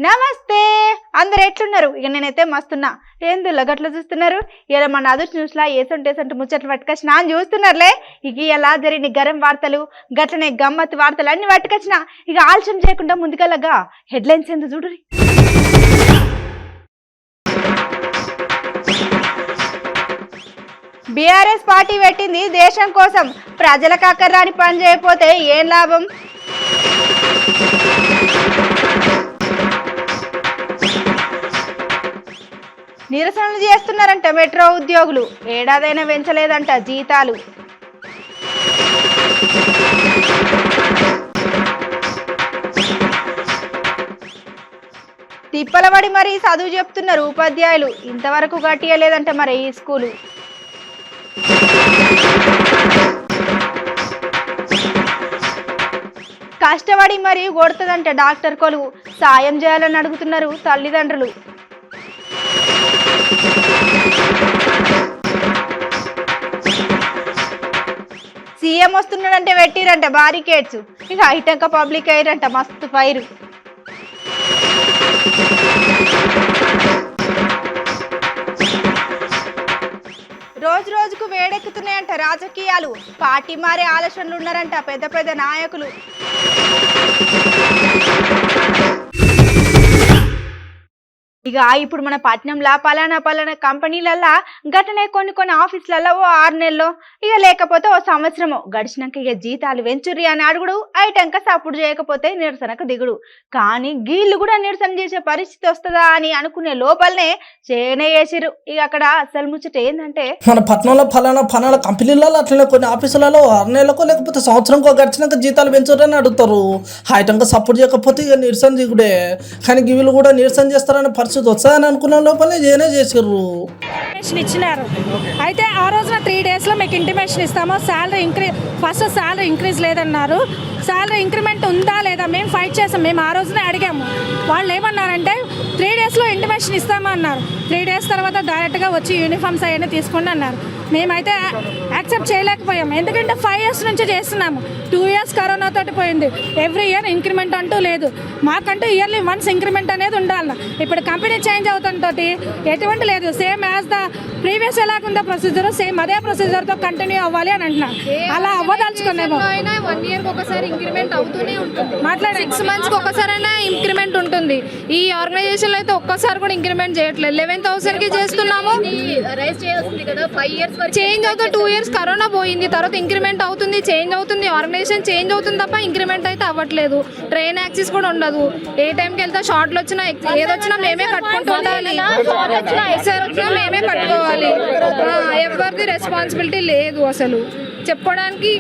నమస్తే అందరు ఎట్లున్నారు? ఇక నేనైతే మస్తున్నా. ఏందులో గట్ల చూస్తున్నారు? ఇలా మన అదర్స్ న్యూస్లా ఏసంటే ముచ్చట్లు పట్టుకొచ్చిన అని చూస్తున్నారులే. ఇక ఇలా జరిగిన గరం వార్తలు గట్లనే గమ్మత్తు వార్తలు అన్ని పట్టుకొచ్చిన. ఇక ఆలస్యం చేయకుండా ముందుకెళ్ళగా హెడ్లైన్స్ ఎందుకు చూడురి. బీఆర్ఎస్ పార్టీ పెట్టింది దేశం కోసం, ప్రజలకు అక్కర్రాని పని చేయకపోతే ఏం లాభం? నిరసనలు చేస్తున్నారంట మెట్రో ఉద్యోగులు, ఏడాదైనా పెంచలేదంట జీతాలు. తిప్పలబడి మరి చదువు చెప్తున్నారు ఉపాధ్యాయులు, ఇంతవరకు కట్టియలేదంట మరి ఈ స్కూలు. కష్టపడి మరి కొడుతుందంట డాక్టర్ కొలువు, సాయం చేయాలని అడుగుతున్నారు తల్లిదండ్రులు. సీఎం వస్తున్నాడంటే పెట్టిరంట బారికేడ్స్, ఇక ఐటంక పబ్లిక్ అయ్యారంట మస్తు ఫైరు. రోజు రోజుకు వేడెక్కుతున్నాయంట రాజకీయాలు, పార్టీ మారే ఆలోచనలు ఉన్నారంట పెద్ద పెద్ద నాయకులు. ఇక ఇప్పుడు మన పట్నంలో పలానా కంపెనీలల్లా గటనే కొన్ని ఆఫీసులలో ఓ 6 నెలలో ఇక లేకపోతే ఓ సంవత్సరమో గడిచినాక ఇక జీతాలు వెంచుర్రి అని అడుగుడు, ఐటంక సపోర్ట్ చేయకపోతే నిరసనకు దిగుడు. కానీ గీళ్ళు కూడా నిరసన చేసే పరిస్థితి వస్తుందా అని అనుకునే లోపలనే చేయనే చేసిరు. ఇక అక్కడ అసలు ముచ్చట ఏంటంటే, మన పట్నంలో ఫలానా కంపెనీలలో అట్లనే కొన్ని ఆఫీసులలో 6 నెలలకో లేకపోతే సంవత్సరంకో గడిచినాక జీతాలు పెంచుర్రి అని అడుగుతారు. ఐటంక సపోర్ట్ చేయకపోతే ఇక నిరసన దిగుడే. కానీ వీళ్ళు కూడా నిరసన చేస్తారనే పరిస్థితి వచ్చాయని అనుకున్న లోపలనే చేసిర్రు. ఇచ్చినారు. అయితే ఆ రోజున 3 డేస్లో మీకు ఇంటిమేషన్ ఇస్తాము, ఫస్ట్ శాలరీ ఇంక్రీజ్ లేదన్నారు. శాలరీ ఇంక్రిమెంట్ ఉందా లేదా మేము ఫైట్ చేసాం, మేము ఆ రోజునే అడిగాము. వాళ్ళు ఏమన్నారంటే 3 డేస్లో ఇంటిమేషన్ ఇస్తామా అన్నారు. 3 డేస్ తర్వాత డైరెక్ట్గా వచ్చి యూనిఫామ్స్ అవన్నీ తీసుకోండి అన్నారు. మేమైతే యాక్సెప్ట్ చేయలేకపోయాం, ఎందుకంటే 5 years నుంచి చేస్తున్నాము. 2 years కరోనా తోటి పోయింది. ఎవ్రీ ఇయర్ ఇంక్రిమెంట్ అంటూ లేదు. మాకంటూ ఇయర్లీ వన్స్ ఇంక్రిమెంట్ అనేది ఉండాలి. ఇప్పుడు కంపెనీ చేంజ్ అవుతుంతో ఎటువంటి లేదు, సేమ్ యాజ్ ద ప్రీవియస్ ఎలాగుందో ప్రొసీజర్ సేమ్ అదే ప్రొసీజర్తో కంటిన్యూ అవ్వాలి అని అంటున్నాను. అలా అవ్వదలుచుకున్నాము. 1 year ఒకసారి ఇంక్రిమెంట్ అవుతూనే ఉంటుంది, 6 months ఒకసారైనా ఇంక్రిమెంట్ ఉంటుంది. ఈ ఆర్గనైజేషన్లో అయితే ఒక్కసారి కూడా ఇంక్రిమెంట్ చేయట్లేదు. 11,000కి చేస్తున్నాము, చేంజ్ అవుతుంది. 2 years కరోనా పోయింది, తర్వాత ఇంక్రిమెంట్ అవుతుంది, చేంజ్ అవుతుంది, ఆర్గనైజేషన్ చేంజ్ అవుతుంది తప్ప ఇంక్రిమెంట్ అయితే అవ్వట్లేదు. ట్రైన్ యాక్సెస్ కూడా ఉండదు. ఏ టైంకి వెళ్తా షార్ట్లు వచ్చినా ఏదొచ్చినా మేమే కట్టుకుంటూ ఉండాలి, ఎస్ఆర్ వచ్చినా మేమే కట్టుకోవాలి. ఎవరిది రెస్పాన్సిబిలిటీ లేదు అసలు చెప్పుకోవడానికి.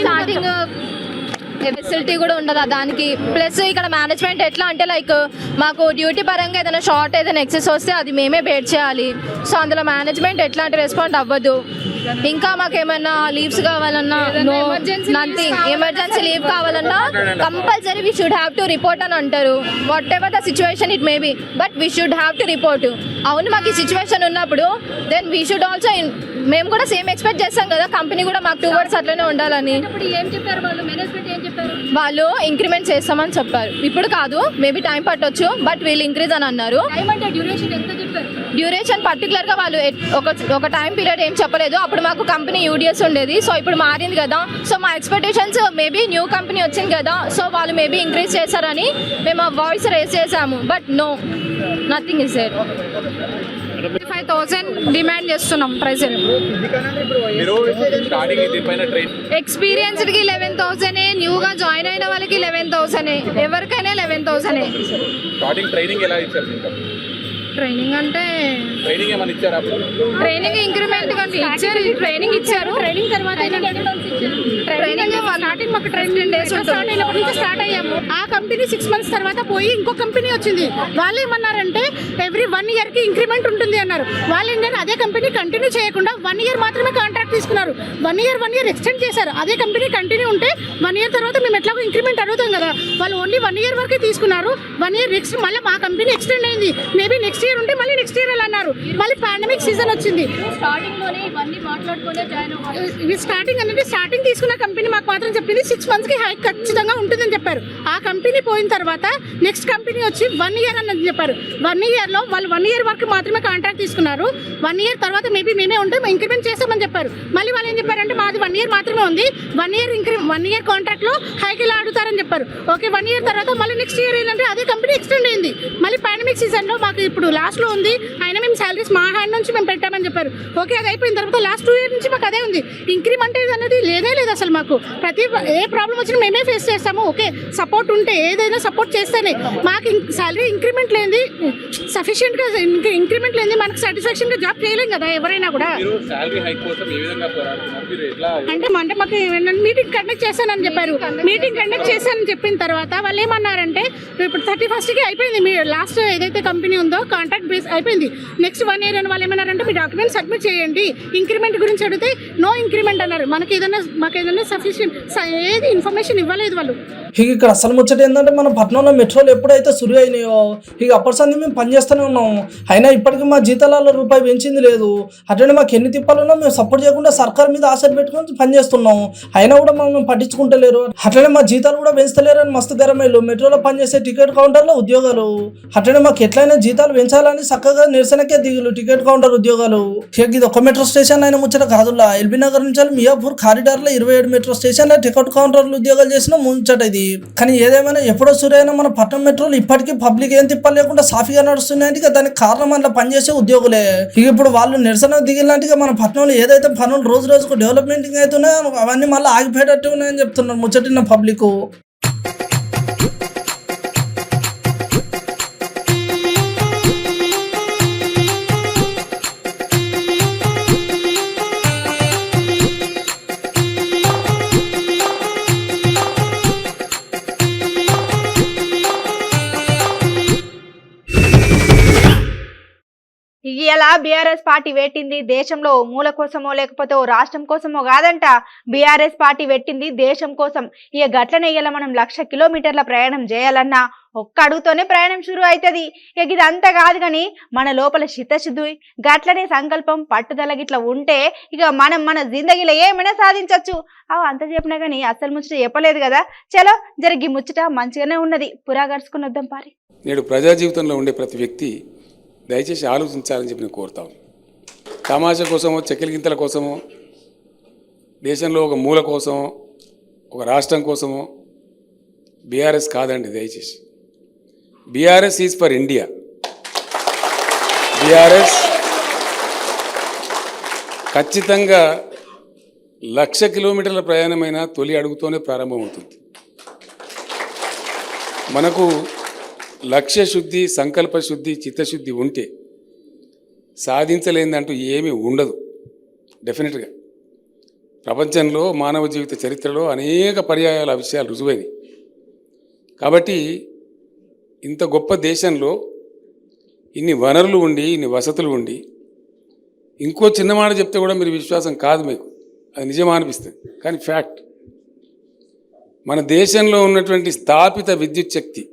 స్టార్టింగ్ ఫెసిలిటీ కూడా ఉండదు దానికి. ప్లస్ ఇక్కడ మేనేజ్మెంట్ ఎట్లా అంటే లైక్ మాకు డ్యూటీ పరంగా ఏదైనా షార్ట్ ఏదైనా ఎక్సెస్ వస్తే అది మేమే బేర్ చేయాలి. సో అందులో మేనేజ్మెంట్ ఎట్లాంటి రెస్పాండ్ అవ్వదు. ఇంకా మాకు ఏమైనా లీవ్స్ కావాలన్నా నథింగ్, ఎమర్జెన్సీ లీవ్ కావాలన్నా compulsory we should have to report అని అంటారు. What ever the situation it may be, but we should have to report. అవును మాకు ఈ సిచ్యువేషన్ ఉన్నప్పుడు దెన్ వీ షుడ్ ఆల్సో, మేము కూడా సేమ్ ఎక్స్పెక్ట్ చేస్తాం కదా కంపెనీ కూడా మాకు 2 words అట్లనే ఉండాలని. ఏం చెప్పారు వాళ్ళు, మేనేజ్మెంట్ ఏం చెప్పారు? వాళ్ళు ఇంక్రిమెంట్ చేస్తామని చెప్పారు. ఇప్పుడు కాదు, మేబీ టైం పట్టొచ్చు, బట్ వీళ్ళు ఇంక్రీజ్ అని అన్నారు. డ్యూరేషన్ పర్టికులర్గా వాళ్ళు ఒక టైం పీరియడ్ ఏం చెప్పలేదు. అప్పుడు మాకు కంపెనీ యూడిఎస్ ఉండేది, సో ఇప్పుడు మారింది కదా. సో మా ఎక్స్పెక్టేషన్స్ మేబీ న్యూ కంపెనీ వచ్చింది కదా, సో వాళ్ళు మేబీ ఇంక్రీజ్ చేశారని మేము ఆ వాయిస్ రేస్ చేసాము. But no, nothing is there. 5,000 demand చేస్తున్నాం ప్రెసెంట్. ఎక్స్పీరియన్స్డ్కి 11,000, న్యూగా జాయిన్ అయిన వాళ్ళకి 11,000, ఎవరికైనా 11,000. ట్రైనింగ్ అంటే ట్రైనింగ్ ఇంక్రిమెంట్ కంటే ఇచ్చారు, ట్రైనింగ్ ఇచ్చారు. ట్రైనింగ్ తర్వాత ట్రైనింగ్ స్టార్టింగ్ మాకు 10 days స్టార్ట్ అయ్యాము. ఆ కంపెనీ 6 months తర్వాత పోయి ఇంకో కంపెనీ వచ్చింది. వాళ్ళు ఏమన్నారంటే ఎవ్రీ 1 yearకి ఇంక్రిమెంట్ ఉంటుంది అన్నారు. వాళ్ళు ఏంటంటే అదే కంపెనీ కంటిన్యూ చేయకుండా 1 year మాత్రమే కాంట్రాక్ట్ తీసుకున్నారు. 1 year ఎక్స్టెండ్ చేశారు. అదే కంపెనీ కంటిన్యూ ఉంటే 1 year తర్వాత మేము ఎట్లాగో ఇంక్రిమెంట్ అడుగుతాం కదా, వాళ్ళు ఓన్లీ 1 year వరకే తీసుకున్నారు. 1 year నెక్స్ట్ మళ్ళీ మా కంపెనీ ఎక్స్టెండ్ అయింది. మేబీ నెక్స్ట్ ఇయర్ ఉంటే మళ్ళీ నెక్స్ట్ ఇయర్ అన్నారు. మళ్ళీ పాండమిక్ సీజన్ వచ్చింది. స్టార్టింగ్ లోనే ఇవన్నీ మాట్లాడుకునే జాయిన్ అవ్వాలి. స్టార్టింగ్ అనేది స్టార్టింగ్ తీసుకున్న కంపెనీ మాకు మాత్రం చెప్పింది కంపెనీ 6 monthsకి హైక్ ఖచ్చితంగా ఉంటుందని చెప్పారు. ఆ కంపెనీ పోయిన తర్వాత నెక్స్ట్ కంపెనీ వచ్చి 1 year అని చెప్పారు. 1 yearలో వాళ్ళు 1 year వరకు మాత్రమే కాంట్రాక్ట్ తీసుకున్నారు. 1 year తర్వాత మేమే ఉంటే ఇంక్రిమెంట్ చేస్తామని చెప్పారు. మళ్ళీ వాళ్ళు ఏం చెప్పారంటే మాది 1 year మాత్రమే ఉంది, 1 year కాంట్రాక్ట్లో హైక్ ఇలా అడుగుతారని చెప్పారు. ఓకే, 1 year తర్వాత మళ్ళీ నెక్స్ట్ ఇయర్ ఏంటంటే అదే కంపెనీ ఎక్స్టెండ్ అయింది. మళ్ళీ పాండమిక్ సీజన్లో మాకు ఇప్పుడు లాస్ట్లో ఉంది, అయినా మేము శాలరీస్ మా హ్యాండ్ నుంచి మేము పెట్టామని చెప్పారు. ఓకే, అది అయిపోయిన తర్వాత లాస్ట్ 2 years నుంచి మాకు అదే ఉంది. ఇంక్రిమెంట్ అనేది లేదే లేదు అసలు. మాకు ఏ ప్రాబ్లం వచ్చినా మేమే ఫేస్ చేస్తాము. ఓకే, సపోర్ట్ ఉంటే ఏదైనా సపోర్ట్ చేస్తేనే మాకు శాలరీ ఇంక్రిమెంట్ లేని సఫిషియెంట్గా ఇంక్రిమెంట్ లేని మనకు సాటిస్ఫాక్షన్గా జాబ్ చేయలేం కదా ఎవరైనా కూడా. అంటే మాకు మీటింగ్ కండక్ట్ చేశానని చెప్పారు. మీటింగ్ కండక్ట్ చేశానని చెప్పిన తర్వాత వాళ్ళు ఏమన్నారంటే ఇప్పుడు 31st అయిపోయింది మీ లాస్ట్ ఏదైతే కంపెనీ ఉందో కాంట్రాక్ట్ బేస్ అయిపోయింది. నెక్స్ట్ 1 year అని వాళ్ళు ఏమన్నారంటే మీ డాక్యుమెంట్ సబ్మిట్ చేయండి. ఇంక్రిమెంట్ గురించి అడిగితే నో ఇంక్రిమెంట్ అన్నారు. మాకు ఏదైనా సఫిషియెంట్ ఏది ఇన్ఫర్మేషన్ ఇవ్వలేదు వాళ్ళు. ఇక్కడ అసలు ముచ్చట ఏంటంటే మన పట్టణంలో మెట్రోలు ఎప్పుడైతే సురు అయినాయో అప్పటి సంది మేము పనిచేస్తూనే ఉన్నాం. అయినా ఇప్పటికీ మా జీతాలలో రూపాయి పెంచింది లేదు. అట్లనే మాకు ఎన్ని తిప్పాలన్నా మేము సపోర్ట్ చేయకుండా సర్కార్ మీద ఆశ పెట్టుకొని పనిచేస్తున్నాం. అయినా కూడా మనం పట్టించుకుంటలేరు. అట్లనే మా జీతాలు కూడా పెంచలేరు అని మస్తు గరమేళ్ళు. మెట్రోలో పనిచేసే టికెట్ కౌంటర్లో ఉద్యోగాలు అట్లనే మాకు ఎట్లయినా జీతాలు పెంచాలని చక్కగా నిరసనకే దిగులు టికెట్ కౌంటర్ ఉద్యోగాలు. ఇది ఒక మెట్రో స్టేషన్ అయినా ముచ్చట కాదులా. ఎల్బీ నగర్ నుంచి మియాపూర్ కారిడార్లో 27 మెట్రో స్టేషన్లో టికెట్ కౌంటర్లు ఉద్యోగాలు చేసిన ముచ్చట ఇది. కానీ ఏదేమైనా ఎప్పుడో సూర్యైనా మన పట్టణం మెట్రోలు ఇప్పటికీ పబ్లిక్ ఏం తిప్పలు లేకుండా సాఫీగా నడుస్తున్నాయంటే దానికి కారణం అందులో పనిచేసే ఉద్యోగులే. ఇప్పుడు వాళ్ళు నిరసన దిగిలాంటిగా మన పట్టణంలో ఏదైతే పనులు రోజు రోజుకు డెవలప్మెంటింగ్ అవుతున్నాయో అవన్నీ మళ్ళీ ఆగిపోయేటట్టు ఉన్నాయని చెప్తున్నారు ముచ్చటిన పబ్లిక్. ఇలా బీఆర్ఎస్ పార్టీ పెట్టింది దేశంలో ఓ మూల కోసమో లేకపోతే ఓ రాష్ట్రం కోసమో కాదంట. బీఆర్ఎస్ పార్టీ పెట్టింది దేశం కోసం. గట్లనే ఇలా మనం 1,00,000 కిలోమీటర్ల ప్రయాణం చేయాలన్నా ఒక్క అడుగుతోనే ప్రయాణం షురు అవుతుంది. ఇది అంతా కాదు కానీ మన లోపల చిత్తశుద్ధి గట్లనే సంకల్పం పట్టుదల గిట్లా ఉంటే మనం మన జిందగీలో ఏమైనా సాధించవచ్చు. అంత చెప్పినా కానీ అసలు ముచ్చట చెప్పలేదు కదా. చలో జరిగి ముచ్చట మంచిగానే ఉన్నది, పురా గడుచుకుని వద్దాం పారి. నేడు ప్రజా జీవితంలో ఉండే ప్రతి వ్యక్తి దయచేసి ఆలోచించాలని చెప్పి నేను కోరుతాను. తమాషా కోసమో చెక్కిలిగింతల కోసమో దేశంలో ఒక మూల కోసమో ఒక రాష్ట్రం కోసమో బీఆర్ఎస్ కాదండి. దయచేసి BRS is for India. BRS ఖచ్చితంగా 1,00,000 కిలోమీటర్ల ప్రయాణమైన తొలి అడుగుతోనే ప్రారంభమవుతుంది. మనకు లక్ష్య శుద్ధి, సంకల్ప శుద్ధి, చిత్తశుద్ధి ఉంటే సాధించలేదంటూ ఏమీ ఉండదు. డెఫినెట్గా ప్రపంచంలో మానవ జీవిత చరిత్రలో అనేక పర్యాయాల విషయాలు రుజువైనవి. కాబట్టి ఇంత గొప్ప దేశంలో ఇన్ని వనరులు ఉండి ఇన్ని వసతులు ఉండి ఇంకో చిన్న మాట చెప్తే కూడా మీరు విశ్వాసం కాదు, మీకు అది నిజమా అనిపిస్తుంది. కానీ ఫ్యాక్ట్, మన దేశంలో ఉన్నటువంటి స్థాపిత విద్యుత్ శక్తి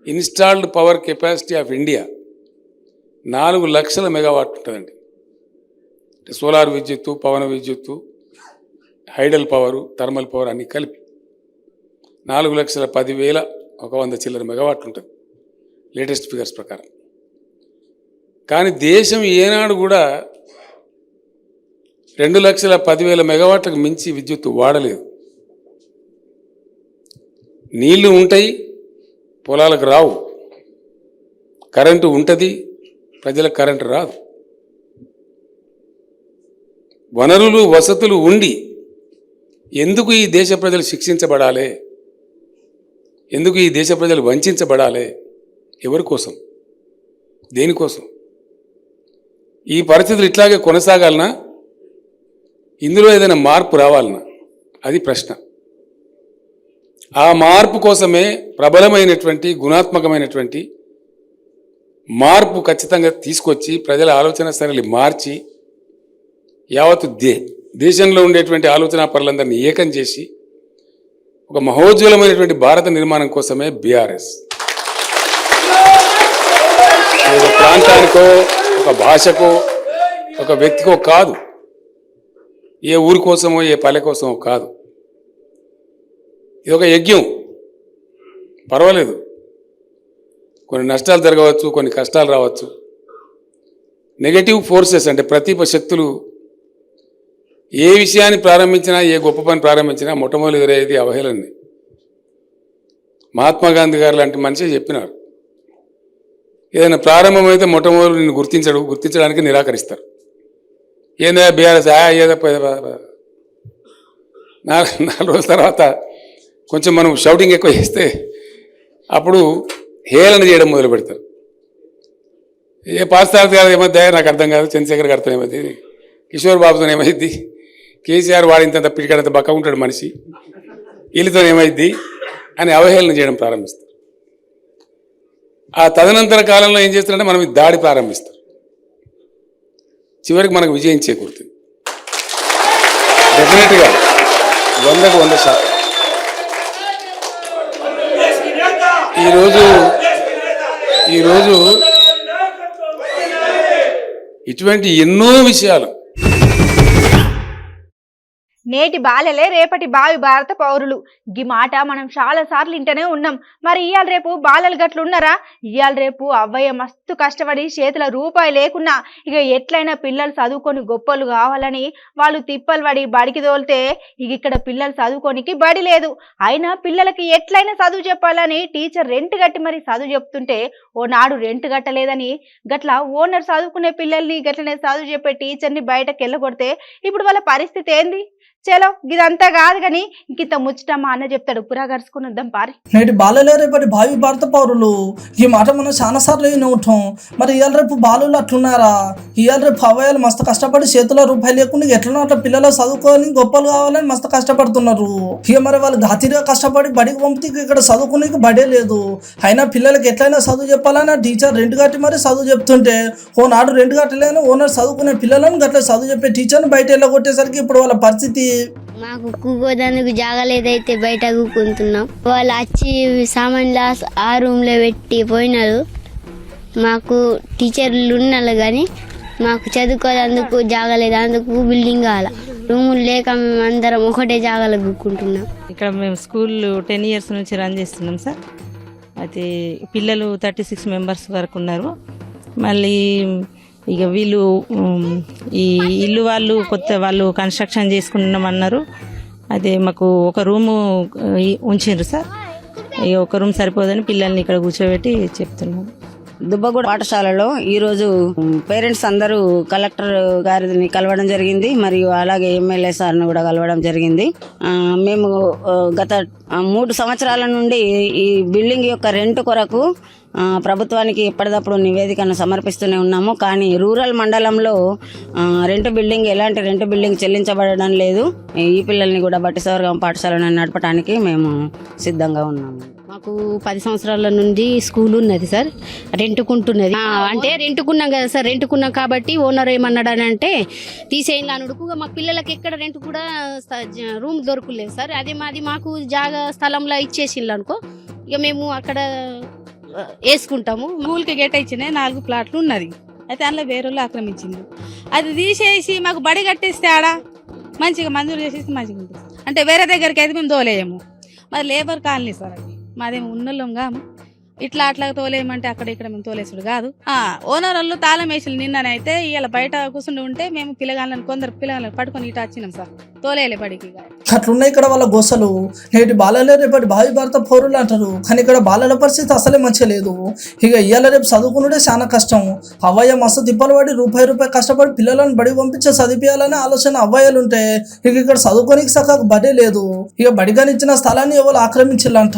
installed power capacity of India 4 లక్షల మెగావాట్ ఉంటుందండి. సోలార్ విద్యుత్తు, పవన విద్యుత్తు, హైడల్ పవరు, థర్మల్ పవర్ అన్నీ కలిపి 4,10,100 చిల్లర మెగావాట్లు ఉంటుంది లేటెస్ట్ ఫిగర్స్ ప్రకారం. కానీ దేశం ఏనాడు కూడా 2,10,000 మెగావాట్లకు మించి విద్యుత్తు వాడలేదు. నీళ్లు ఉంటాయి, పొలాలకు రావు. కరెంటు ఉంటుంది, ప్రజలకు కరెంటు రాదు. వనరులు వసతులు ఉండి ఎందుకు ఈ దేశ ప్రజలు శిక్షించబడాలి? ఎందుకు ఈ దేశ ప్రజలు వంచబడాలి? ఎవరి కోసం? దేనికోసం? ఈ పరిస్థితులు ఇట్లాగే కొనసాగాలనా? ఇందులో ఏదైనా మార్పు రావాలనా? అది ప్రశ్న. ఆ మార్పు కోసమే ప్రబలమైనటువంటి గుణాత్మకమైనటువంటి మార్పు ఖచ్చితంగా తీసుకొచ్చి ప్రజల ఆలోచన సరళి మార్చి యావత్తు దేశంలో ఉండేటువంటి ఆలోచన పరులందరినీ ఏకం చేసి ఒక మహోజ్వలమైనటువంటి భారత నిర్మాణం కోసమే బీఆర్ఎస్. ఒక ప్రాంతానికో ఒక భాషకో ఒక వ్యక్తికో కాదు, ఏ ఊరి కోసమో ఏ పల్లె కోసమో కాదు. ఇది ఒక యజ్ఞం, పర్వాలేదు. కొన్ని నష్టాలు జరగవచ్చు, కొన్ని కష్టాలు రావచ్చు. నెగటివ్ ఫోర్సెస్ అంటే ప్రతిప శక్తులు ఏ విషయాన్ని ప్రారంభించినా, ఏ గొప్ప పని ప్రారంభించినా మొట్టమొదటి ఎదురయ్యేది అవహేళనే. మహాత్మా గాంధీ గారు లాంటి మనిషి చెప్పినారు, ఏదైనా ప్రారంభమైతే మొట్టమొదటి నిన్ను గుర్తించడానికి నిరాకరిస్తారు. ఏందా బీఆర్ఎస్ ఏదో 4 రోజుల తర్వాత కొంచెం మనం షౌటింగ్ ఎక్కువ చేస్తే అప్పుడు హేళన చేయడం మొదలు పెడతారు. ఏ పాస్తారథి గారు ఏమైంది నాకు అర్థం కాదు, చంద్రశేఖర్ గారితో ఏమైంది, కిషోర్ బాబుతో ఏమైంది, కేసీఆర్ వాడింత పిడికడంత బక్క ఉంటాడు మనిషి, వీళ్ళతో ఏమైంది అని అవహేళన చేయడం ప్రారంభిస్తారు. ఆ తదనంతర కాలంలో ఏం చేస్తారంటే మనం దాడి ప్రారంభిస్తారు. చివరికి మనకు విజయం చేకూరుతుంది. డెఫినెట్గా 100% ఈరోజు ఇటువంటి ఎన్నో విషయాలు. నేటి బాలలే రేపటి భావి భారత పౌరులు. ఈ మాట మనం చాలా సార్లు వింటూనే ఉన్నాం. మరి ఇవాళ రేపు బాలలు గట్లున్నారా? ఇవాళ రేపు అవ్వయ్య మస్తు కష్టపడి చేతుల రూపాయి లేకున్నా ఇక ఎట్లయినా పిల్లలు చదువుకొని గొప్పలు కావాలని వాళ్ళు తిప్పలు పడి బడికి తోలితే ఇక ఇక్కడ పిల్లలు చదువుకోనికి బడి లేదు. అయినా పిల్లలకి ఎట్లయినా చదువు చెప్పాలని టీచర్ రెంట్ కట్టి మరి చదువు చెప్తుంటే ఓ నాడు రెంట్ కట్టలేదని గట్లా ఓనర్ చదువుకునే పిల్లల్ని గట్లనే చదువు చెప్పే టీచర్ని బయటకు వెళ్ళగొడితే ఇప్పుడు వాళ్ళ పరిస్థితి ఏంది? చలో ఇదంతా కాదు కానీ ఇంకింత ముచ్చట మా అన్న చెప్తాడు. పురా గరుచుకుని వద్దాం పారి. నేటి బాలలే రేపటి భావి భారత పౌరులు. ఈ మాట మనం చాలా సార్లు విని ఉంటాం. మరి ఇవాళ రేపు బాలులు అట్లున్నారా? ఇవాళ రేపు అవ్వయాలు మస్తు కష్టపడి చేతిలో రూపాయలు లేకుండా ఎట్లనో అట్లా పిల్లలు చదువుకొని గొప్పలు కావాలని మస్తు కష్టపడుతున్నారు. ఇక మరి వాళ్ళు గాతిగా కష్టపడి బడికి పంపితే ఇక్కడ చదువుకునేకి బడే లేదు. అయినా పిల్లలకి ఎట్లయినా చదువు చెప్పాలని టీచర్ రెంట్ కట్టి మరి చదువు చెప్తుంటే ఓ నాడు రెంట్ కట్టలేని ఓనర్ చదువుకునే పిల్లలను గట్లా చదువు చెప్పే టీచర్ని బయట వెళ్ళగొట్టేసరికి ఇప్పుడు వాళ్ళ పరిస్థితి. మాకు కూకోదానికి జాగలేదైతే బయట కూకుంటున్నాం. వాళ్ళు వచ్చి సామాన్లు ఆ రూమ్లో పెట్టి పోయినారు. మాకు టీచర్లు ఉన్నారు కానీ మాకు చదువుకోవడానికి జాగలేదు. అందుకు బిల్డింగ్ కావాలి, రూములు లేక మేము అందరం ఒకటే జాగాలో కూకుంటున్నాం. ఇక్కడ మేము స్కూల్ 10 years నుంచి రన్ చేస్తున్నాం సార్. అయితే పిల్లలు 36 members వరకు ఉన్నారు. మళ్ళీ ఇక వీళ్ళు ఈ ఇల్లు వాళ్ళు కొత్త వాళ్ళు కన్స్ట్రక్షన్ చేసుకున్నామన్నారు. అదే మాకు ఒక రూము ఉంచారు సార్. ఇక ఒక రూమ్ సరిపోదని పిల్లల్ని ఇక్కడ కూర్చోబెట్టి చెప్తున్నాం. దుబ్బగూడ పాఠశాలలో ఈరోజు పేరెంట్స్ అందరూ కలెక్టర్ గారిని కలవడం జరిగింది, మరియు అలాగే ఎమ్మెల్యే సార్ని కూడా కలవడం జరిగింది. మేము గత 3 సంవత్సరాల నుండి ఈ బిల్డింగ్ యొక్క రెంట్ కొరకు ప్రభుత్వానికి ఎప్పటికప్పుడు నివేదికను సమర్పిస్తూనే ఉన్నాము. కానీ రూరల్ మండలంలో ఎలాంటి రెంట్ బిల్డింగ్ చెల్లించబడడం లేదు. ఈ పిల్లల్ని కూడా బట్టిసవర్గం పాఠశాలను నడపడానికి మేము సిద్ధంగా ఉన్నాము. మాకు 10 సంవత్సరాల నుండి స్కూల్ ఉన్నది సార్, రెంటుకుంటున్నది. అంటే రెంటుకున్నాం కదా సార్, రెంటుకున్నాం కాబట్టి ఓనర్ ఏమన్నాడు అంటే తీసేయండి అనుడుకు. మా పిల్లలకి ఎక్కడ రెంట్ కూడా రూమ్ దొరకలేదు సార్. అదే మాకు జాగా స్థలంలో ఇచ్చేసిండ్రు అనుకో, ఇక మేము అక్కడ వేసుకుంటాము. స్కూల్కి గేట్ ఇచ్చినాయి 4 ప్లాట్లు ఉన్నది. అయితే అందులో వేరే వాళ్ళు ఆక్రమించింది. అది తీసేసి మాకు బడి కట్టేస్తే ఆడ మంచిగా మంజూరు చేసేసి మంచిగా ఉంటుంది. అంటే వేరే దగ్గరికి అయితే మేము తోలేయము. మరి లేబర్ కాలనీ సార్, అది మాదేమో ఉన్నోళ్ళంగా ఇట్లా అట్లా తోలేయమంటే అక్కడ ఇక్కడ మేము తోలేసుడు కాదు. ఓనర్ వాళ్ళు తాళం వేసి నిన్ననైతే ఇలా బయట కూర్చుని ఉంటే మేము కొందరు పిల్లగాళ్ళని పట్టుకొని ఇటు వచ్చినాం సార్, తోలేయలే బడికి. అట్లున్నాయి ఇక్కడ వాళ్ళ గోసలు. నేటి బాలలే రేపటి భావి భారత పౌరులు అంటారు, కానీ ఇక్కడ బాలల పరిస్థితి అసలే మంచిగా లేదు. ఇక ఇవాళ రేపు చదువుకున్నదే చాలా కష్టం. అవ్వయ్య మస్తు తిప్పలు పడి రూపాయి కష్టపడి పిల్లలను బడికి పంపించే చదివించాలనే ఆలోచన అవ్వయ్యలు ఉంటే ఇక ఇక్కడ చదువుకోనికి సగం బడే లేదు. ఇక బడిగానిచ్చిన స్థలాన్ని ఎవరు ఆక్రమించాలంట.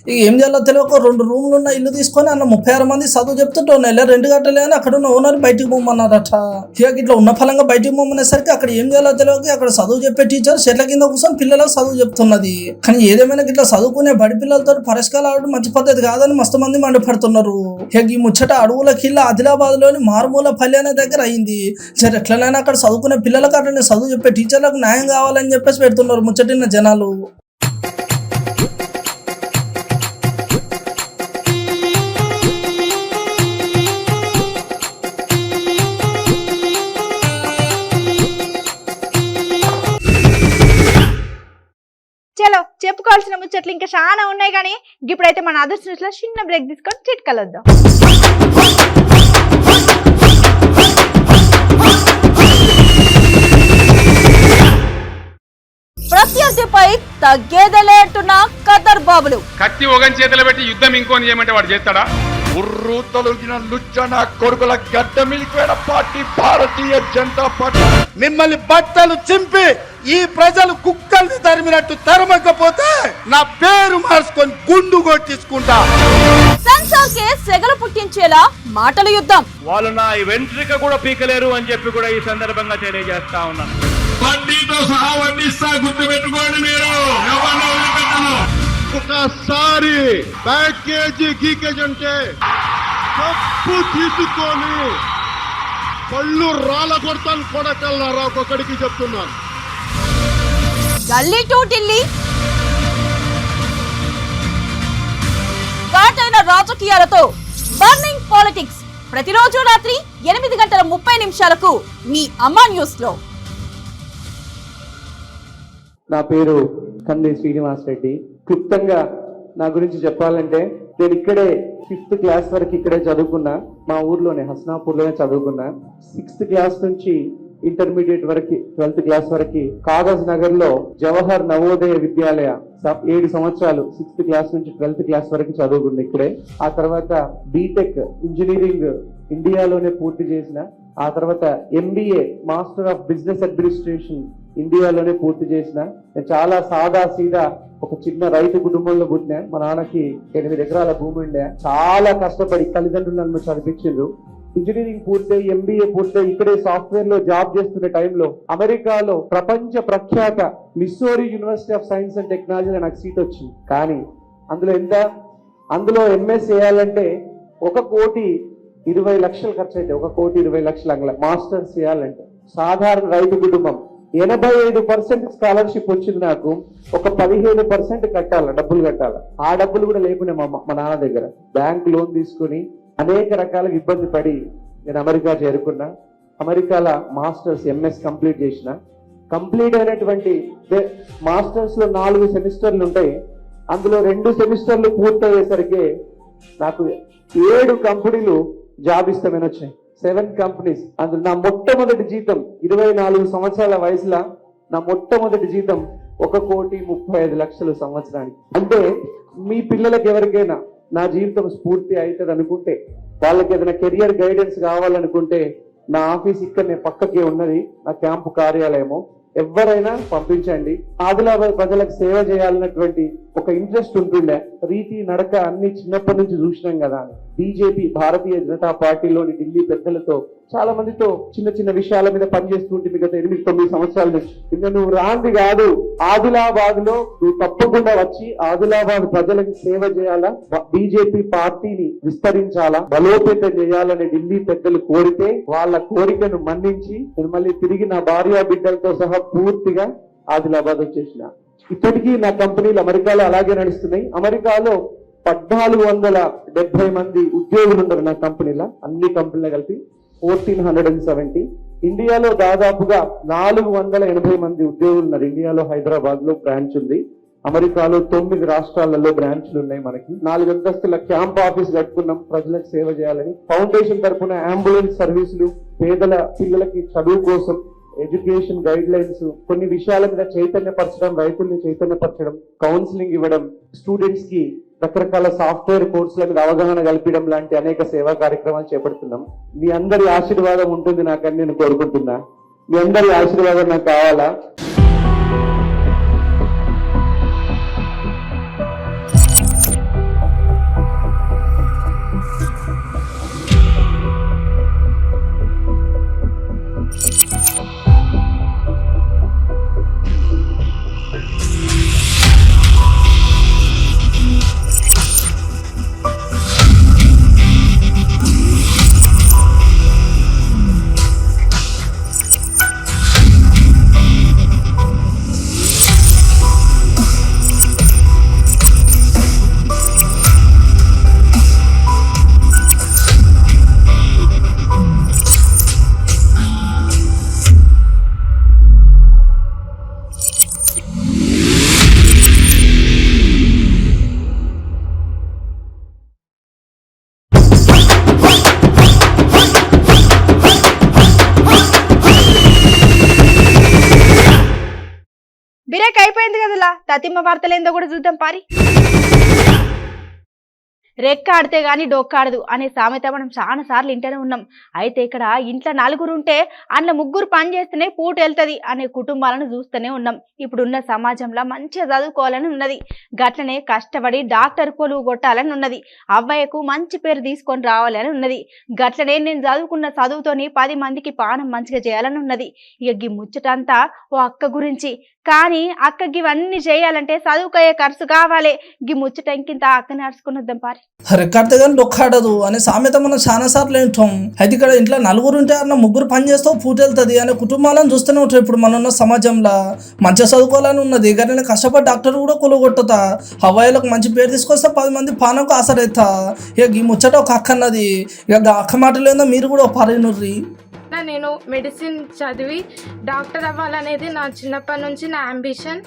ఇక ఏం చేయాలో తెలియక 2 రూములు ఉన్న ఇల్లు తీసుకొని అన్న 36 మంది చదువు చెప్తుంటే నెల 2 గంటలే అని అక్కడ ఉన్న ఓనర్ బయటికి పోమన్నారట. ఇక ఇట్లా ఉన్న ఫలంగా బయటికి పోమనేసరికి అక్కడ ఏం చేయాలో తెలియక అక్కడ చదువు చెప్పే టీచర్ చెట్ల కింద కూర్చొని పిల్లలకు చదువు చెప్తున్నది. కానీ ఏదేమైనా ఇట్లా చదువుకునే బడి పిల్లలతో పరిష్కారం ఆడడం మంచి పద్ధతి కాదని మస్తు మంది మండిపడుతున్నారు. ఇక ఈ ముచ్చట అడవుల కిల్ల ఆదిలాబాద్ లోని మారుమూల పల్లె అనే దగ్గర అయింది. సరే ఎట్లనైనా అక్కడ చదువుకునే పిల్లలకు అట్లనే చదువు చెప్పే టీచర్లకు న్యాయం కావాలని చెప్పేసి పెడుతున్నారు ముచ్చటిన జనాలు. చలో చెప్పుకోవాల్సిన ముచ్చట్లు ఇంకా చాలా ఉన్నాయి కానీ ఇప్పుడైతే మన అదర్స్ న్యూస్ లో చిన్న బ్రేక్ తీసుకొని చిట్కలు వద్దాం. ప్రత్యర్థిపై తగ్గేదలే అంటున్న ఖదర్ బాబులు. కత్తి ఒకని చేతిలో పెట్టి యుద్ధం ఇంకోని చేయమంటే వాడు చేస్తాడా? ఉర్రు తొలగిన లుచ్చన కొడుకుల గడ్డ మిలికిపోయిన పార్టీ భారతీయ జనతా పార్టీ. మిమ్మల్ని బట్టలు చింపి ఈ ప్రజలు కుక్కల్ని తరిమినట్టు తరమకపోతే నా పేరు మార్చుకొని గుండు కొట్టించుకుంటా. సెన్సార్ కే సెగలు పుట్టించేలా మాటల యుద్ధం. వాళ్ళు నా వెంట్రిక కూడా పీకలేరు అని చెప్పి కూడా ఈ సందర్భంగా తెలియజేస్తా ఉన్నాను. వడ్డీతో సహా వడ్డిస్తా, గుర్తు పెట్టుకోండి మీరు. ఒకసారి ప్యాకేజీ గీకేజ్ అంటే తప్పు తీసుకొని పళ్ళు రాళ్ళ కొడతాను కొడకల్లారా ఒక్కొక్కడికి చెప్తున్నాను. గల్లీ టు ఢిల్లీ ఘాటైన రాజకీయాలతో బర్నింగ్ పాలిటిక్స్ ప్రతిరోజు రాత్రి 8:30 మీ అమ్మా న్యూస్ లో. నా పేరు కంది శ్రీనివాస్ రెడ్డి. క్లుప్తంగా నా గురించి చెప్పాలంటే నేను ఇక్కడే 5th క్లాస్ వరకు ఇక్కడే చదువుకున్నా. మా ఊర్లోనే హస్నాపూర్లోనే చదువుకున్నా. 6th క్లాస్ నుంచి ఇంటర్మీడియట్ వరకు 12th క్లాస్ వరకు కాగజ్ నగర్ లో జవహర్ నవోదయ విద్యాలయ 7 సంవత్సరాలు 6th క్లాస్ నుంచి 12th క్లాస్ వరకు చదువుకున్నా ఇక్కడే. ఆ తర్వాత బీటెక్ ఇంజనీరింగ్ ఇండియాలోనే పూర్తి చేసిన. ఆ తర్వాత MBA master of business administration ఇండియాలోనే పూర్తి చేసిన. నేను చాలా సాదా సీదా ఒక చిన్న రైతు కుటుంబంలో పుట్టినా. మా నాన్నకి 8 ఎకరాల భూమి ఉండే. చాలా కష్టపడి తల్లిదండ్రులు నన్ను చదివించారు. ఇంజనీరింగ్ పూర్తయి MBA పూర్తయి ఇక్కడే సాఫ్ట్వేర్ లో జాబ్ చేస్తున్న టైంలో అమెరికాలో ప్రపంచ ప్రఖ్యాత Missouri university of science and టెక్నాలజీలో నాకు సీట్ వచ్చింది. కానీ అందులో MS చేయాలంటే 1,20,00,000 ఖర్చు అయితే 1,20,00,000 అంగళ మాస్టర్స్ చేయాలంటే. సాధారణ రైతు కుటుంబం 85% స్కాలర్షిప్ వచ్చింది నాకు. ఒక 15% డబ్బులు కట్టాల. ఆ డబ్బులు కూడా లేకునే మా నాన్న దగ్గర బ్యాంక్ లోన్ తీసుకుని అనేక రకాలుగా ఇబ్బంది పడి నేను అమెరికా చేరుకున్నా. అమెరికాలో మాస్టర్స్ MS కంప్లీట్ చేసిన. కంప్లీట్ అయినటువంటి మాస్టర్స్ లో 4 సెమిస్టర్లు ఉంటాయి. అందులో 2 సెమిస్టర్లు పూర్తయ్యేసరికి నాకు 7 కంపెనీలు జాబ్ ఇస్తామని వచ్చాయి. 7 కంపెనీస్. అందులో నా మొట్టమొదటి జీతం 24 సంవత్సరాల వయసులో నా మొట్టమొదటి జీతం 1,35,00,000 సంవత్సరానికి. అంటే మీ పిల్లలకి ఎవరికైనా నా జీవితం స్ఫూర్తి అవుతుంది అనుకుంటే, వాళ్ళకి ఏదైనా కెరియర్ గైడెన్స్ కావాలనుకుంటే నా ఆఫీస్ ఇక్కడనే పక్కకే ఉన్నది, నా క్యాంపు కార్యాలయము. ఎవరైనా పంపించండి. ఆదిలాబాద్ ప్రజలకు సేవ చేయాలన్నటువంటి ఒక ఇంట్రెస్ట్ ఉంటుండే. రీతి నడక అన్ని చిన్నప్పటి నుంచి చూసినాం కదా. బీజేపీ భారతీయ జనతా పార్టీలోని ఢిల్లీ పెద్దలతో చాలా మందితో చిన్న చిన్న విషయాల మీద పనిచేస్తుంటే గత 8-9 సంవత్సరాల నుంచి. ఇంకా నువ్వు రాంది కాదు, ఆదిలాబాద్ లో నువ్వు తప్పకుండా వచ్చి ఆదిలాబాద్ ప్రజలకు సేవ చేయాలా, బీజేపీ పార్టీని విస్తరించాలా, బలోపేతం చేయాలని ఢిల్లీ పెద్దలు కోరితే వాళ్ళ కోరికను మన్నించి నేను మళ్ళీ తిరిగి నా భార్య బిడ్డలతో సహా పూర్తిగా ఆదిలాబాద్ వచ్చేసిన. ఇప్పటికీ నా కంపెనీలు అమెరికాలో అలాగే నడుస్తున్నాయి. అమెరికాలో 1,470 మంది ఉద్యోగులు ఉన్నారు నా కంపెనీలో. అన్ని కంపెనీలు కలిపి 1,470. ఇండియాలో దాదాపుగా 480 మంది ఉద్యోగులు ఉన్నారు. ఇండియాలో హైదరాబాద్ లో బ్రాంచ్ ఉంది. అమెరికాలో 9 రాష్ట్రాలలో బ్రాంచ్లు ఉన్నాయి. మనకి 4 అంతస్తుల క్యాంప్ ఆఫీస్ కట్టుకున్నాం ప్రజలకు సేవ చేయాలని. ఫౌండేషన్ తరఫున అంబులెన్స్ సర్వీసులు, పేదల పిల్లలకి చదువు కోసం ఎడ్యుకేషన్ గైడ్ లైన్స్, కొన్ని విషయాల మీద చైతన్యపరచడం, రైతుల్ని చైతన్యపరచడం, కౌన్సిలింగ్ ఇవ్వడం, స్టూడెంట్స్ కి రకరకాల సాఫ్ట్వేర్ కోర్సుల మీద అవగాహన కల్పించడం లాంటి అనేక సేవా కార్యక్రమాలు చేపడుతున్నాం. మీ అందరి ఆశీర్వాదం ఉంటుంది నాకని నేను కోరుకుంటున్నా. మీ అందరి ఆశీర్వాదం నాకు కావాలా. తతిమ్మ వార్తలేందో కూడా చూద్దాం పారి. రెక్క ఆడితే గాని డొక్కాడదు అనే సామెత మనం చాలా సార్లు ఇంటనే ఉన్నాం. అయితే ఇక్కడ ఇంట్లో 4 ఉంటే అందులో 3 పని చేస్తేనే పూట వెళ్తుంది అనే కుటుంబాలను చూస్తూనే ఉన్నాం. ఇప్పుడున్న సమాజంలో మంచిగా చదువుకోవాలని ఉన్నది, గట్లనే కష్టపడి డాక్టర్ కొలువు కొట్టాలని ఉన్నది, అవ్వయ్యకు మంచి పేరు తీసుకొని రావాలని ఉన్నది, గట్లనే నేను చదువుకున్న చదువుతోని 10 మందికి పానం మంచిగా చేయాలని ఉన్నది. ఇక గీ ముచ్చటంతా ఓ అక్క గురించి. కానీ అక్కకి ఇవన్నీ చేయాలంటే చదువుకయ్యే ఖర్చు కావాలి. గీ ముచ్చట ఇంకింత అక్క నడుచుకున్నద్దాం పారి. రెక్కాడితే కానీ డొక్కాడదు అనే సామెత మనం చాలా సార్లు వింటాం. అయితే ఇక్కడ ఇంట్లో 4 ఉంటే అన్న 3 పని చేస్తావు పూట వెళ్తుంది అనే కుటుంబాలను చూస్తూనే ఉంటారు. ఇప్పుడు మనం ఉన్న సమాజంలో మంచిగా చదువుకోవాలని ఉన్నది, కానీ కష్టపడి డాక్టర్ కూడా కొలుగొట్టుతా, అవ్వాయిలకు మంచి పేరు తీసుకొస్తా, 10 మంది పానంకు ఆసరైతా. ఇక ఈ ముచ్చట ఒక అక్క అన్నది. ఇక అక్క మాటలు ఏందో మీరు కూడా పరినుర్రి. నేను మెడిసిన్ చదివి డాక్టర్ అవ్వాలనేది నా చిన్నప్పటి నుంచి నా అంబిషన్.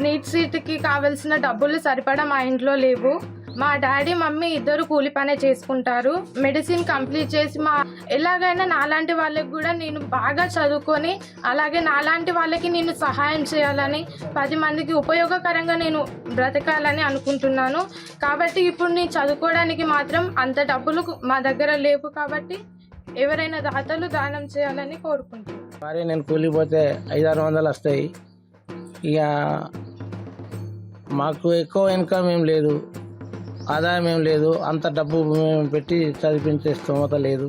నీట్ సీట్కి కావాల్సిన డబ్బులు సరిపడా మా ఇంట్లో లేవు. మా డాడీ మమ్మీ ఇద్దరు కూలి పనే చేసుకుంటారు. మెడిసిన్ కంప్లీట్ చేసి ఎలాగైనా నాలాంటి వాళ్ళకి కూడా నేను బాగా చదువుకొని అలాగే నాలాంటి వాళ్ళకి నేను సహాయం చేయాలని, 10 మందికి ఉపయోగకరంగా నేను బ్రతకాలని అనుకుంటున్నాను. కాబట్టి ఇప్పుడు నేను చదువుకోవడానికి మాత్రం అంత డబ్బులు మా దగ్గర లేవు. కాబట్టి ఎవరైనా దాతలు దానం చేయాలని కోరుకుంటున్నాను. మరి నేను కూలిపోతే 500-600 వస్తాయి. ఇక మాకు ఎక్కువ ఇన్కమ్ ఏం లేదు, ఆదాయం ఏం లేదు, అంత డబ్బు మేము పెట్టి చదివించే స్తోమత లేదు.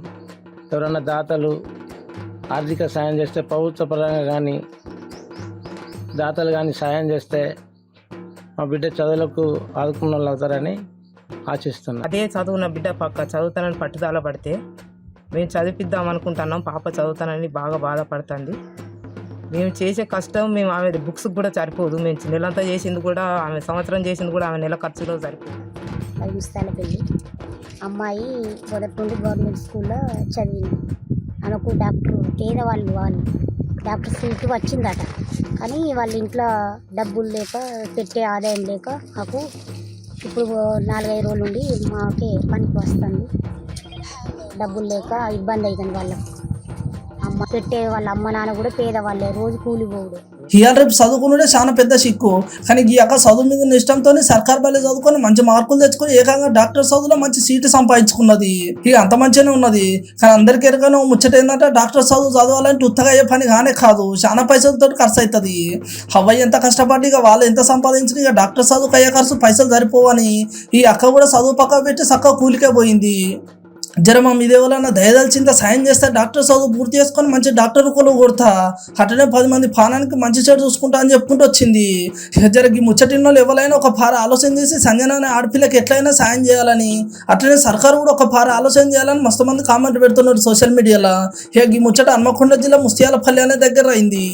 ఎవరైనా దాతలు ఆర్థిక సాయం చేస్తే, ప్రభుత్వ పరంగా కానీ దాతలు కానీ సాయం చేస్తే మా బిడ్డ చదువులకు ఆదుకున్న వాళ్ళు అవుతారని ఆశిస్తున్నాను. అదే చదువున్న బిడ్డ పక్క చదువుతానని పట్టుదల పడితే మేము చదివిద్దాం అనుకుంటున్నాం. పాప చదువుతానని బాగా బాధపడుతుంది. మేము చేసే కష్టం మేము ఆమె బుక్స్కి కూడా సరిపోదు. మేము నెలంతా చేసింది కూడా, ఆమె సంవత్సరం చేసింది కూడా ఆమె నెల ఖర్చులో సరిపోదు. ముస్తాల పెళ్ళి అమ్మాయి మొదటి నుండి గవర్నమెంట్ స్కూల్లో చదివింది. ఆమెకు పేదవాళ్ళు డాక్టర్ సీట్ వచ్చిందట. కానీ వాళ్ళ ఇంట్లో డబ్బులు లేక, పెట్టే ఆదాయం లేక మాకు ఇప్పుడు 4-5 రోజుల నుండి మాకే పనికి వస్తుంది. డబ్బులు లేక ఇబ్బంది అవుతుంది వాళ్ళకు. వాళ్ళ అమ్మ నాన్న కూడా పేదవాళ్ళే, రోజు కూలి పోవుడు. ఇవాళ రేపు చదువుకున్నదే చాలా పెద్ద సిక్కు. కానీ ఈ అక్క చదువు మీద ఇష్టంతో సర్కార్ బల్లే చదువుకొని మంచి మార్కులు తెచ్చుకొని ఏకంగా డాక్టర్ చదువులో మంచి సీటు సంపాదించుకున్నది. ఇక అంత మంచిగానే ఉన్నది. కానీ అందరికీ ఎరగానో ముచ్చట ఏంటంటే డాక్టర్ చదవాలంటే ఉత్తగా అయ్యే పని కానే కాదు, చాలా పైసలతో ఖర్చు అవుతుంది. అవ్వయ్య ఎంత కష్టపడి ఇక వాళ్ళు ఎంత సంపాదించిన ఇక డాక్టర్ చదువుకు అయ్యే ఖర్చు పైసలు సరిపోవని ఈ అక్క కూడా చదువు పక్క పెట్టి చక్కగా కూలికే పోయింది. జరమా మీదేవాలన్నా దయదలిచింత సాయం చేస్తే డాక్టర్ చదువు పూర్తి చేసుకొని మంచి డాక్టర్ కొలువు కొడతా, అట్లనే 10 మంది పానానికి మంచి చెడు చూసుకుంటా అని చెప్పుకుంటూ వచ్చింది. జరిగి ముచ్చటిన్నో ఎవరైనా ఒక పార ఆలోచన చేసి సంజన అనే ఆడపిల్లకి ఎట్లయినా సాయం చేయాలని, అట్లనే సర్కారు కూడా ఒక పార ఆలోచన చేయాలని మస్తు మంది కామెంట్ పెడుతున్నారు సోషల్ మీడియాలో. ఈ ముచ్చట హన్మకొండ జిల్లా ముస్తియాలపల్లి అనే దగ్గర అయింది.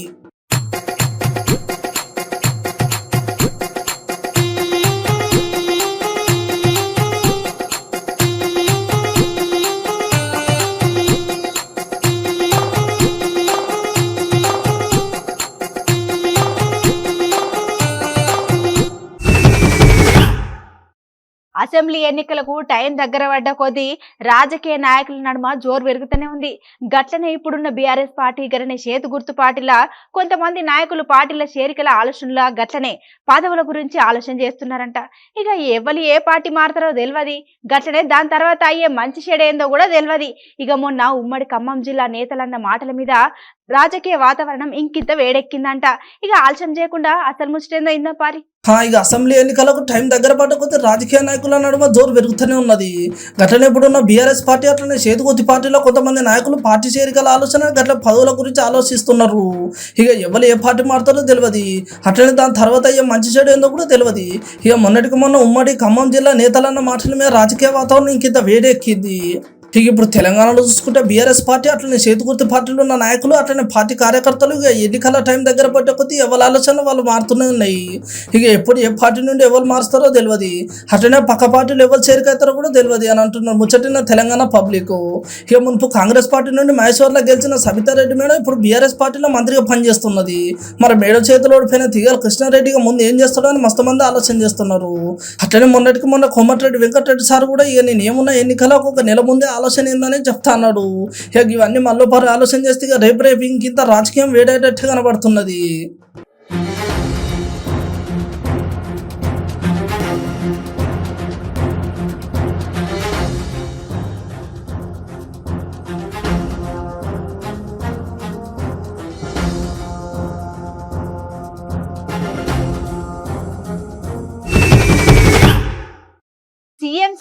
అసెంబ్లీ ఎన్నికలకు టైం దగ్గర పడ్డ కొద్దీ రాజకీయ నాయకుల నడుమ జోరు పెరుగుతూనే ఉంది. గట్లనే ఇప్పుడున్న బీఆర్ఎస్ పార్టీ గరనే చేతు గుర్తు పార్టీల కొంతమంది నాయకులు పార్టీల చేరికల ఆలోచనల గట్లనే పదవుల గురించి ఆలోచన చేస్తున్నారంట. ఇక ఎవరు ఏ పార్టీ మారుతారో తెలియదు, గట్లనే దాని తర్వాత అయ్యే మంచి చెడేందో కూడా తెలియదు. ఇక మొన్న ఉమ్మడి ఖమ్మం జిల్లా నేతలన్న మాటల మీద రాజకీయ వాతావరణం ఇంకింత వేడెక్కిందంట. ఇక ఆలోచన చేయకుండా అసలు ముచ్చటేందో ఇందా పారి. ఇక అసెంబ్లీ ఎన్నికలకు టైం దగ్గర పడకపోతే రాజకీయ నాయకుల నడుమ జోరు పెరుగుతూనే ఉన్నది. గట్లనే ఇప్పుడున్న బీఆర్ఎస్ పార్టీ అట్లనే చేతుకొత్తి పార్టీలో కొంతమంది నాయకులు పార్టీ చేరికల ఆలోచన గట్ల పదవుల గురించి ఆలోచిస్తున్నారు. ఇక ఎవరు ఏ పార్టీ మారుతారో తెలియదు, అట్లనే దాని తర్వాత అయ్యే మంచి చెడు ఏందో కూడా తెలియదు. ఇక మొన్నటికి మొన్న ఉమ్మడి ఖమ్మం జిల్లా నేతలన్న మాటల మీద రాజకీయ వాతావరణం ఇంకింత వేడెక్కింది. ఇక ఇప్పుడు తెలంగాణలో చూసుకుంటే బీఆర్ఎస్ పార్టీ అట్లనే చేతుగుర్తి పార్టీలో ఉన్న నాయకులు అట్లనే పార్టీ కార్యకర్తలు ఇక ఎన్నికల టైం దగ్గర పట్టే కొద్దీ ఎవరి ఆలోచనలు వాళ్ళు మారుతూనే ఉన్నాయి. ఇక ఎప్పుడు ఏ పార్టీ నుండి ఎవరు మారుస్తారో తెలియదు, అట్లనే పక్క పార్టీలు ఎవరు చేరికవుతారో కూడా తెలియదు అని అంటున్నారు ముచ్చటిన తెలంగాణ పబ్లిక్. ఇక మునుపు కాంగ్రెస్ పార్టీ నుండి మహేశ్వర్లో గెలిచిన సబితారెడ్డి మేడం ఇప్పుడు బీఆర్ఎస్ పార్టీలో మంత్రిగా పనిచేస్తున్నది. మరి మేడం చేతిలో ఓడిపోయిన తీగల కృష్ణారెడ్డిగా ముందు ఏం చేస్తాడో అని మస్తు మంది ఆలోచన చేస్తున్నారు. అట్లనే మొన్నటికి మొన్న కోమటిరెడ్డి వెంకటరెడ్డి సార్ కూడా ఇక నేను ఏమున్నా ఎన్నికలకు ఒక నెల ముందే ఆలోచన ఏందని చెప్తా అన్నాడు. ఇక ఇవన్నీ మళ్ళీ ఆలోచన చేస్తే ఇక రేపు ఇంకింత రాజకీయం వేడేటట్టు కనబడుతున్నది.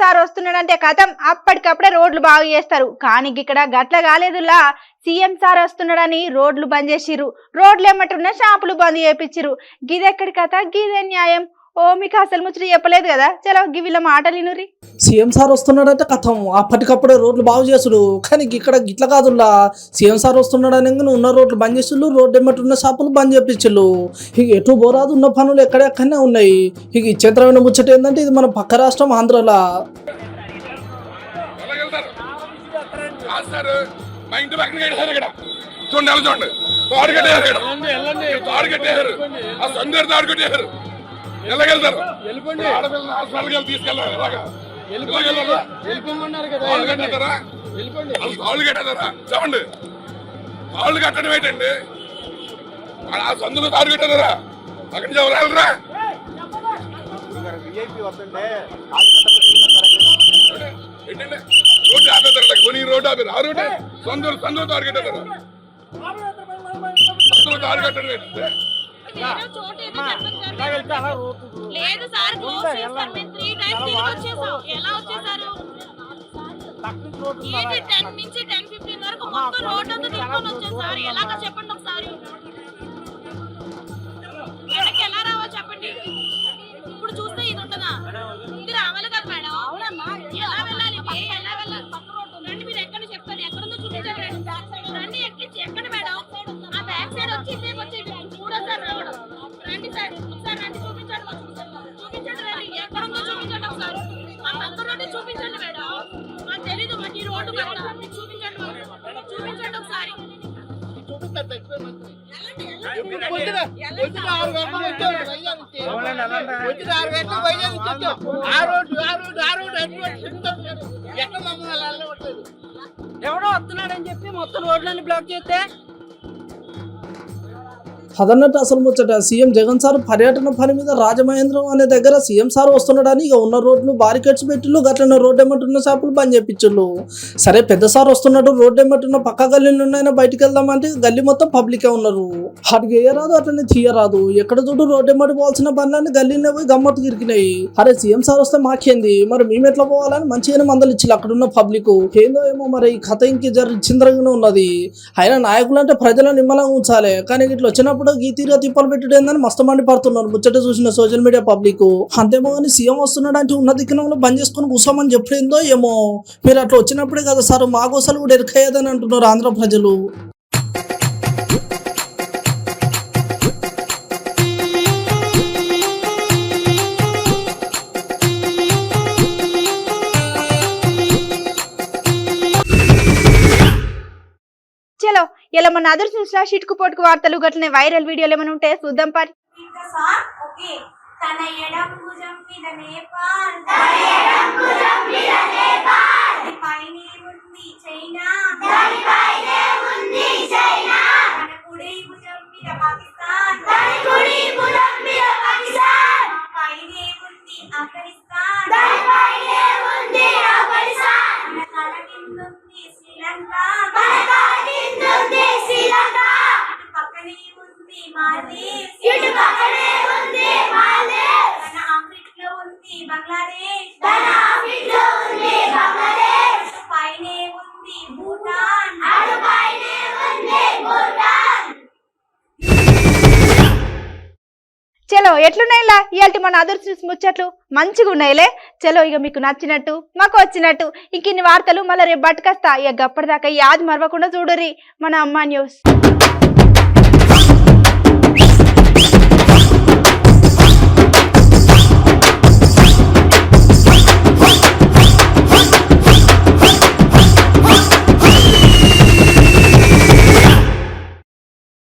సార్ వస్తున్నాడంటే కథం అప్పటికప్పుడే రోడ్లు బాగు చేస్తారు. కానీ ఇక్కడ గట్ల కాలేదులా. సీఎం సార్ వస్తున్నాడని రోడ్లు బంద్ చేసిర్రు. రోడ్లు ఏమంటున్నా షాపులు బంద్ చేయించిర్రు. గిదెక్కడి కథ, గిదే న్యాయం? ఓ మీకు అసలు ముచ్చట చెప్పలేదు కదా. చలో గివిల మాటలు వినురి. సీఎం సార్ వస్తున్నాడంటే కథం అప్పటికప్పుడే రోడ్లు బాగు చేసుడు. కానీ ఇక్కడ గిట్ల కాదులా. సీఎం సార్ వస్తున్నాడని ఉన్న రోడ్లు బంద్ చేసిళ్ళు, రోడ్డు ఎమ్మటి ఉన్న షాపులు బంద్ చేపించిళ్ళు. ఇక ఎటు బోరాదు ఉన్న పనులు ఎక్కడెక్కడనే ఉన్నాయి. ఇక ఇచ్చేతరమైన ముచ్చట ఏంటంటే ఇది మన పక్క రాష్ట్రం ఆంధ్రలా. వెళ్ళగలుగుతారు ఆడపిల్లలు హాస్పిటల్కి తీసుకెళ్ళారు. కాళ్ళు కట్టేదారా చెప్పండి. కాళ్ళు కట్టడం ఏంటండి? ఆ సందులో తాడు కట్టారా? అక్కడి నుంచి ఎవరు వెళ్ళరా? ఏంటండి రోడ్డు ఆపేతారు, కొని రోడ్డు ఆపేరు. ఆ రోడ్డు సందులో తాడు కట్టారా? సందులో తాడు కట్టడం ఏంటంటే లేదు సార్, క్లోజ్ చేస్తారు. మేము 3 టైమ్స్ తిరిగి వచ్చేసాం. ఎలా వచ్చేసారు? 10 నుంచి 10:15 వరకు మొత్తం రోడ్ అంతా తిప్పుకొని వచ్చేసారు. ఎలాగో చెప్పండి ఒకసారి. వెనక్కి ఎలా రావాలి చెప్పండి. ఇప్పుడు చూస్తే ఇది ఉంటుందా? ఇది రావాలి కదా మేడం. ఎలా వెళ్ళాలి? ఎలా వెళ్ళాలి? రండి, మీరు ఎక్కడ చెప్తారు. ఎక్కడుందో చూపించాలి. రండి, ఎక్కండి మేడం. ఆ బ్యాక్ సైడ్ వచ్చి మూడోసారి రావడం. రండి సార్, ఒకసారి రండి, చూపించండి. చూపించండి, రండి. ఎక్కడుందో చూపించండి ఒకసారి. మా పక్క రోడ్డు చూపించండి మేడం. మాకు తెలీదు, మాకు ఈ రోడ్డు కదా. చూపించండి, చూపించండి ఒకసారి. ఎవడో వస్తున్నాడని చెప్పి మొత్తం రోడ్లన్నీ బ్లాక్ చేస్తే అదన్నట్టు అసలు ముచ్చట. సీఎం జగన్ సార్ పర్యటన పని మీద రాజమహేంద్రం అనే దగ్గర సీఎం సార్ వస్తున్నాడని ఇక ఉన్న రోడ్లు బారికేడ్స్ పెట్టిళ్ళు, గట్లనే రోడ్డు ఎమ్మటున్న షాపులు బంద్ చేపించుళ్ళు. సరే పెద్ద సార్ వస్తున్నాడు, రోడ్డు ఎమ్మటున్న పక్క గల్లీలు ఉన్నాయని బయటికి వెళ్దామంటే గల్లీ మొత్తం పబ్లికే ఉన్నారు. అటుకు వేయరాదు, అట్లనే తీయరాదు. ఎక్కడ చూడు రోడ్డు ఎమ్మటి పోవాల్సిన పనులన్నీ గల్లీనే పోయి గమ్మత్తు గిరికినాయి. అరే సీఎం సార్ వస్తే మాకేంది, మరి మేము ఎట్లా పోవాలని మంచిగానే మందలు ఇచ్చిళ్ళు అక్కడ ఉన్న పబ్లిక్. ఏందో ఏమో మరి ఈ కథ ఇంక చిందరగానే ఉన్నది. అయినా నాయకులు అంటే ప్రజలను నిమ్మలంగా ఉంచాలి, కానీ ఇట్లా వచ్చినప్పుడు ఈ తీరుగా తిప్పలు పెట్టుడేందని మస్తు మంది పడుతున్నారు ముచ్చట చూసిన సోషల్ మీడియా పబ్లిక్. అంతేమో కానీ సీఎం వస్తున్నాడు అంటే ఉన్న దిక్కునంలో బంద్ చేసుకుని కూర్చోమని చెప్పుడేందో ఏమో. మీరు అట్లా వచ్చినప్పుడే కదా సార్ మా గోసలు కూడా ఎరకయ్యేదని అంటున్నారు ఆంధ్ర ప్రజలు. చలో ఇలా మన అదర్ న్యూస్ లా షిట్కు పొట్టుకు వార్తలు గట్లనే వైరల్ వీడియోలు ఏమైనా ఉంటే చూద్దాం పారి. తన ఎడం భుజం మీద నేపాల్, తన ఎడం భుజం మీద నేపాల్, పైనే ఉంది చైనా, దాని పైనే ఉంది చైనా, తన కుడి భుజం మీద పాకిస్తాన్, తన కుడి భుజం మీద పాకిస్తాన్, పైనే ఉంది ఆఫ్ఘనిస్తాన్, దాని పైనే ఉంది ఆఫ్ఘనిస్తాన్, మన తల కింద ఉంది శ్రీలంక, మన తల కింద ఉంది శ్రీలంక, పక్కనే ఉంది మాల్దీవ్స్, ఇటు పక్కనే ఉంది మాల్దీవ్స్, మన ఆఫ్రికాలో ఉంది బంగ్లాదేశ్, మన ఆఫ్రికాలో ఉంది బంగ్లాదేశ్, పైనే ఉంది భూటాన్, అటు పైనే ఉంది భూటాన్. చలో ఎట్లున్నాయిలా ఇయాల్టి మన అదర్ న్యూస్ ముచ్చట్లు మంచిగా ఉన్నాయిలే. చలో ఇక మీకు నచ్చినట్టు మాకు వచ్చినట్టు ఇంకిన్ని వార్తలు మళ్ళీ రేపు బట్టుకొస్తా. ఇక గప్పటిదాకా యాద్ మరవకుండా చూడరి మన అమ్మా న్యూస్.